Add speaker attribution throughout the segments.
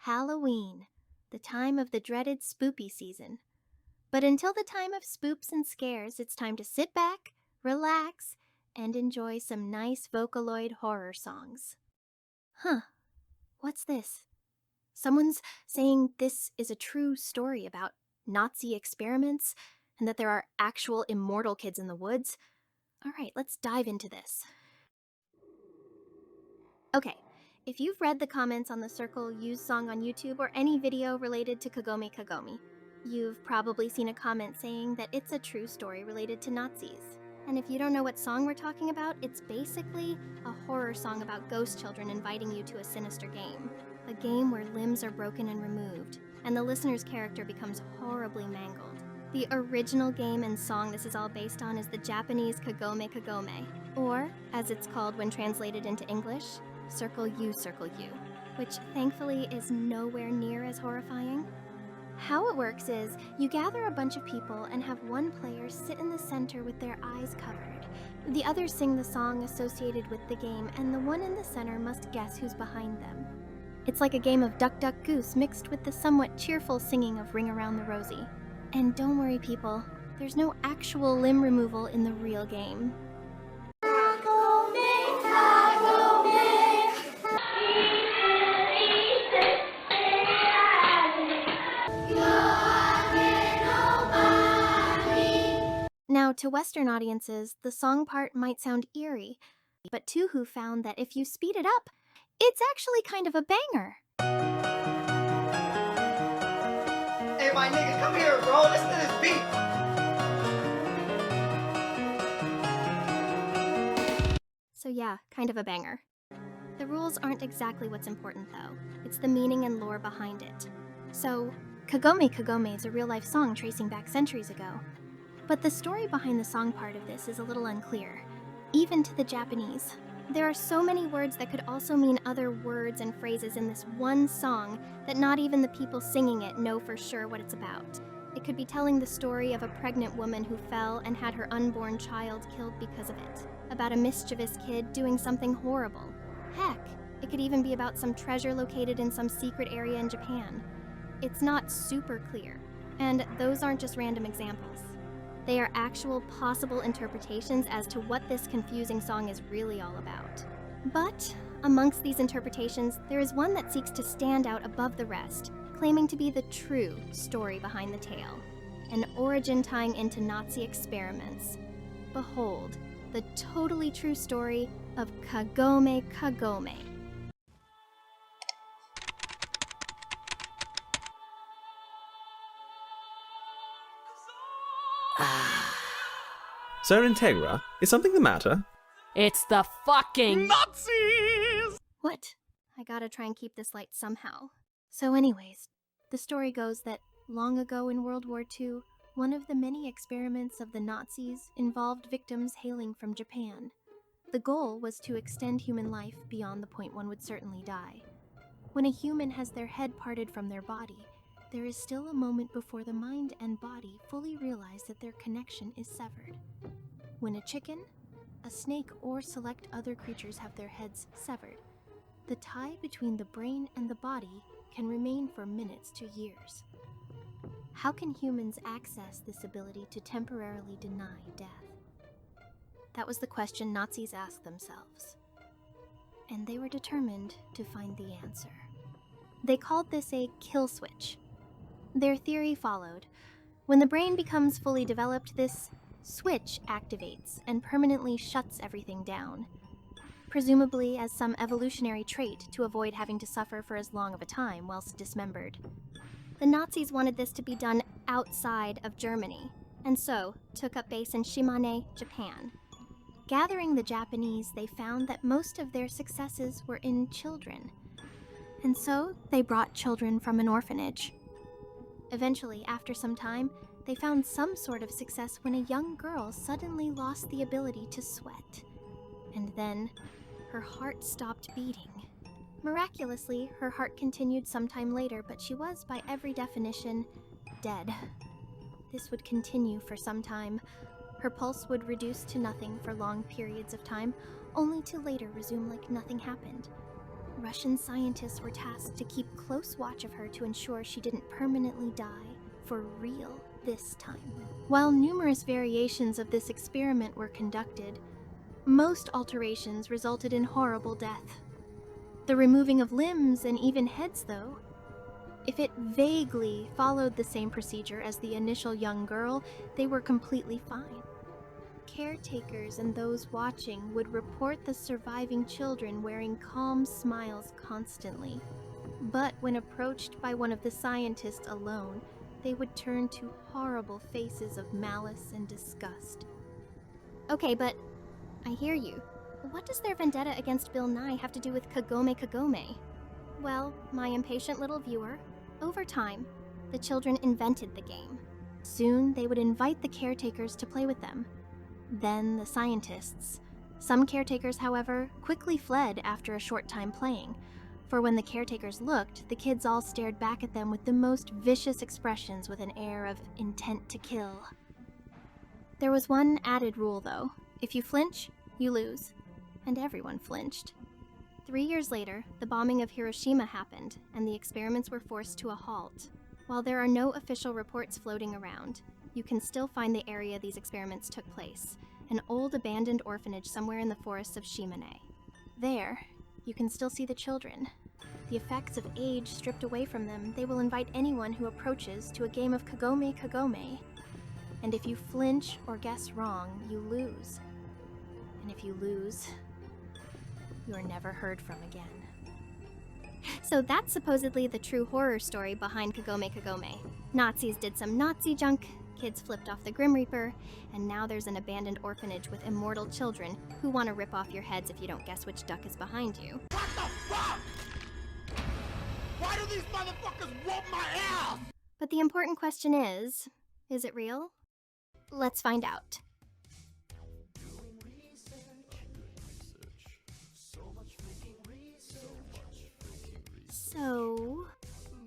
Speaker 1: Halloween, the time of the dreaded spoopy season. But until the time of spoops and scares, it's time to sit back, relax, and enjoy some nice Vocaloid horror songs. Huh, what's this? Someone's saying this is a true story about Nazi experiments and that there are actual immortal kids in the woods. All right, let's dive into this. Okay, if you've read the comments on the Circle Use song on YouTube or any video related to Kagome Kagome, you've probably seen a comment saying that it's a true story related to Nazis. And if you don't know what song we're talking about, it's basically a horror song about ghost children inviting you to a sinister game. A game where limbs are broken and removed, and the listener's character becomes horribly mangled. The original game and song this is all based on is the Japanese Kagome Kagome, or, as it's called when translated into English, Circle U, which thankfully is nowhere near as horrifying. How it works is, you gather a bunch of people and have one player sit in the center with their eyes covered. The others sing the song associated with the game, and the one in the center must guess who's behind them. It's like a game of Duck Duck Goose mixed with the somewhat cheerful singing of Ring Around the Rosie. And don't worry people, there's no actual limb removal in the real game. Now, to Western audiences, the song part might sound eerie, but Tuhu found that if you speed it up, it's actually kind of a banger.
Speaker 2: Hey, my nigga, come here, bro. Listen to this beat.
Speaker 1: So yeah, kind of a banger. The rules aren't exactly what's important, though. It's the meaning and lore behind it. So, Kagome Kagome is a real-life song tracing back centuries ago. But the story behind the song part of this is a little unclear, even to the Japanese. There are so many words that could also mean other words and phrases in this one song that not even the people singing it know for sure what it's about. It could be telling the story of a pregnant woman who fell and had her unborn child killed because of it, about a mischievous kid doing something horrible. Heck, it could even be about some treasure located in some secret area in Japan. It's not super clear, and those aren't just random examples. They are actual possible interpretations as to what this confusing song is really all about. But amongst these interpretations, there is one that seeks to stand out above the rest, claiming to be the true story behind the tale, an origin tying into Nazi experiments. Behold, the totally true story of Kagome Kagome.
Speaker 3: Sir Integra, is something the matter?
Speaker 4: It's the fucking
Speaker 3: Nazis!
Speaker 1: What? I gotta try and keep this light somehow. So anyways, the story goes that long ago in World War II, one of the many experiments of the Nazis involved victims hailing from Japan. The goal was to extend human life beyond the point one would certainly die. When a human has their head parted from their body, there is still a moment before the mind and body fully realize that their connection is severed. When a chicken, a snake, or select other creatures have their heads severed, the tie between the brain and the body can remain for minutes to years. How can humans access this ability to temporarily deny death? That was the question Nazis asked themselves. And they were determined to find the answer. They called this a kill switch. Their theory followed. When the brain becomes fully developed, this switch activates and permanently shuts everything down, presumably as some evolutionary trait to avoid having to suffer for as long of a time whilst dismembered. The Nazis wanted this to be done outside of Germany, and so took up base in Shimane, Japan. Gathering the Japanese, they found that most of their successes were in children, and so they brought children from an orphanage. Eventually, after some time, they found some sort of success when a young girl suddenly lost the ability to sweat. And then, her heart stopped beating. Miraculously, her heart continued sometime later, but she was, by every definition, dead. This would continue for some time. Her pulse would reduce to nothing for long periods of time, only to later resume like nothing happened. Russian scientists were tasked to keep close watch of her to ensure she didn't permanently die for real this time. While numerous variations of this experiment were conducted, most alterations resulted in horrible death. The removing of limbs and even heads, though, if it vaguely followed the same procedure as the initial young girl, they were completely fine. Caretakers and those watching would report the surviving children wearing calm smiles constantly. But when approached by one of the scientists alone, they would turn to horrible faces of malice and disgust. Okay, but I hear you. What does their vendetta against Bill Nye have to do with Kagome Kagome? Well, my impatient little viewer, over time, the children invented the game. Soon, they would invite the caretakers to play with them. Then the scientists. Some caretakers, however, quickly fled after a short time playing, for when the caretakers looked, the kids all stared back at them with the most vicious expressions with an air of intent to kill. There was one added rule, though. If you flinch, you lose. And everyone flinched. 3 years later, the bombing of Hiroshima happened, and the experiments were forced to a halt. While there are no official reports floating around, you can still find the area these experiments took place, an old abandoned orphanage somewhere in the forests of Shimane. There, you can still see the children. The effects of age stripped away from them, they will invite anyone who approaches to a game of Kagome Kagome. And if you flinch or guess wrong, you lose. And if you lose, you are never heard from again. So that's supposedly the true horror story behind Kagome Kagome. Nazis did some Nazi junk, kids flipped off the Grim Reaper, and now there's an abandoned orphanage with immortal children who want to rip off your heads if you don't guess which duck is behind you.
Speaker 5: What the fuck? Why do these motherfuckers whoop my ass?
Speaker 1: But the important question is it real? Let's find out. So,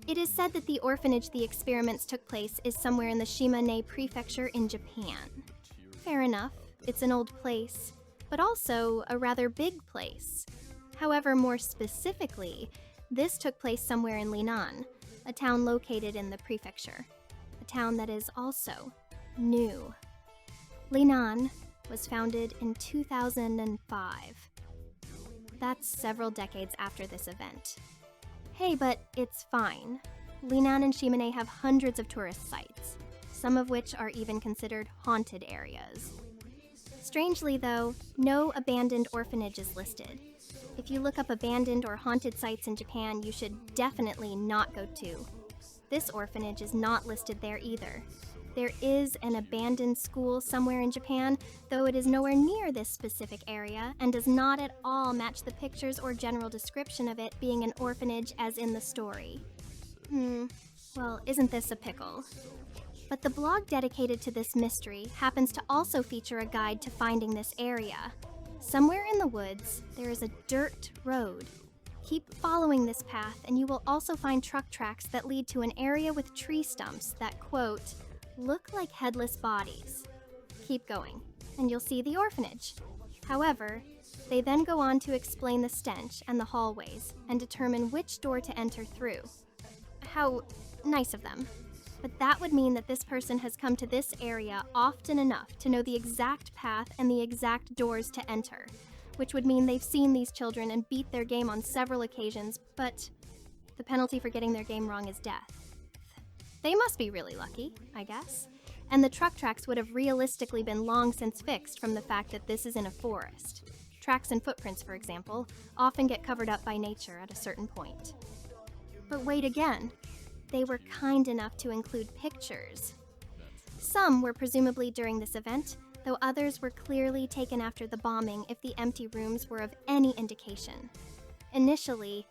Speaker 1: it is said that the orphanage the experiments took place is somewhere in the Shimane prefecture in Japan. Fair enough, it's an old place, but also a rather big place. However, more specifically, this took place somewhere in Linan, a town located in the prefecture, a town that is also new. Linan was founded in 2005. That's several decades after this event. Hey, but it's fine. Linan and Shimane have hundreds of tourist sites, some of which are even considered haunted areas. Strangely, though, no abandoned orphanage is listed. If you look up abandoned or haunted sites in Japan, you should definitely not go to. This orphanage is not listed there either. There is an abandoned school somewhere in Japan, though it is nowhere near this specific area and does not at all match the pictures or general description of it being an orphanage as in the story. Well, isn't this a pickle? But the blog dedicated to this mystery happens to also feature a guide to finding this area. Somewhere in the woods, there is a dirt road. Keep following this path and you will also find truck tracks that lead to an area with tree stumps that, quote, look like headless bodies. Keep going, and you'll see the orphanage. However, they then go on to explain the stench and the hallways, and determine which door to enter through. How nice of them. But that would mean that this person has come to this area often enough to know the exact path and the exact doors to enter, which would mean they've seen these children and beat their game on several occasions, but the penalty for getting their game wrong is death. They must be really lucky, I guess. And the truck tracks would have realistically been long since fixed from the fact that this is in a forest. Tracks and footprints, for example, often get covered up by nature at a certain point. But wait again, they were kind enough to include pictures. Some were presumably during this event, though others were clearly taken after the bombing if the empty rooms were of any indication. Initially,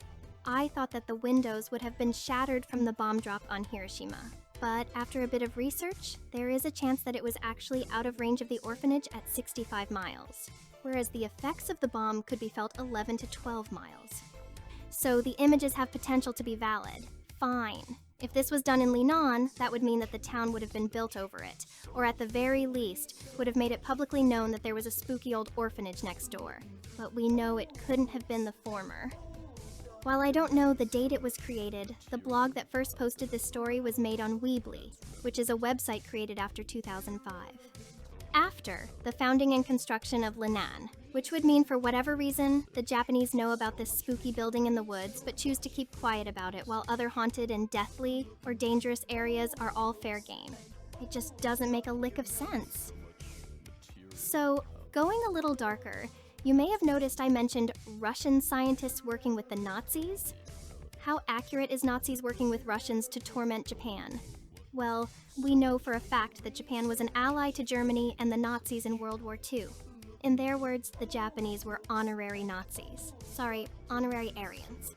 Speaker 1: I thought that the windows would have been shattered from the bomb drop on Hiroshima. But after a bit of research, there is a chance that it was actually out of range of the orphanage at 65 miles, whereas the effects of the bomb could be felt 11 to 12 miles. So the images have potential to be valid. Fine. If this was done in Linan, that would mean that the town would have been built over it, or at the very least, would have made it publicly known that there was a spooky old orphanage next door. But we know it couldn't have been the former. While I don't know the date it was created, the blog that first posted this story was made on Weebly, which is a website created after 2005. After the founding and construction of Lannan, which would mean for whatever reason, the Japanese know about this spooky building in the woods but choose to keep quiet about it while other haunted and deathly or dangerous areas are all fair game. It just doesn't make a lick of sense. So, going a little darker, you may have noticed I mentioned Russian scientists working with the Nazis. How accurate is Nazis working with Russians to torment Japan? Well, we know for a fact that Japan was an ally to Germany and the Nazis in World War II. In their words, the Japanese were honorary Nazis. Sorry, honorary Aryans.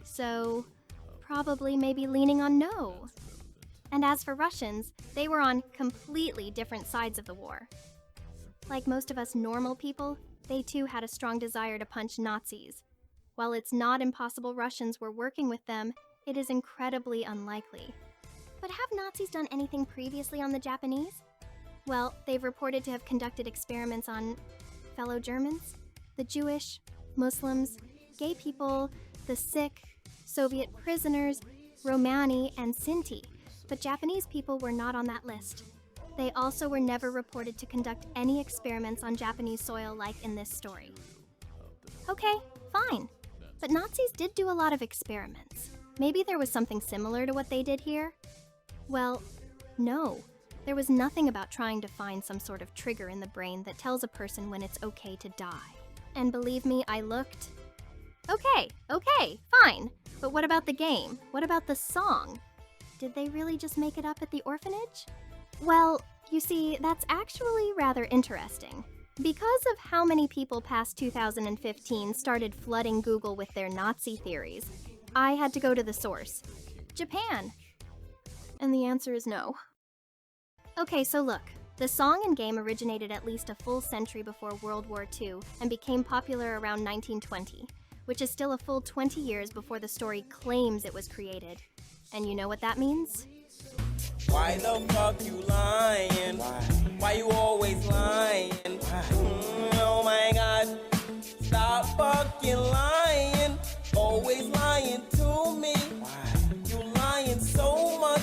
Speaker 1: So, probably maybe leaning on no. And as for Russians, they were on completely different sides of the war. Like most of us normal people, they too had a strong desire to punch Nazis. While it's not impossible Russians were working with them, it is incredibly unlikely. But have Nazis done anything previously on the Japanese? Well, they've reported to have conducted experiments on fellow Germans, the Jewish, Muslims, gay people, the sick, Soviet prisoners, Romani, and Sinti, but Japanese people were not on that list. They also were never reported to conduct any experiments on Japanese soil like in this story. Okay, fine. But Nazis did do a lot of experiments. Maybe there was something similar to what they did here? Well, no. There was nothing about trying to find some sort of trigger in the brain that tells a person when it's okay to die. And believe me, I looked. Okay, fine. But what about the game? What about the song? Did they really just make it up at the orphanage? Well, you see, that's actually rather interesting. Because of how many people past 2015 started flooding Google with their Nazi theories, I had to go to the source. Japan. And the answer is no. Okay, so look. The song and game originated at least a full century before World War II and became popular around 1920, which is still a full 20 years before the story claims it was created. And you know what that means?
Speaker 6: Why the fuck you lying? Why you always lying? Oh my god, stop fucking lying. Always lying to me. You lying so much.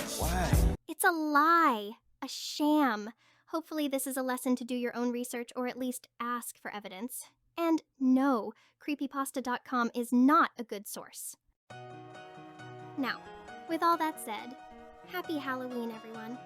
Speaker 1: It's a lie. A sham. Hopefully this is a lesson to do your own research or at least ask for evidence. And no, creepypasta.com is not a good source. Now, with all that said, happy Halloween, everyone.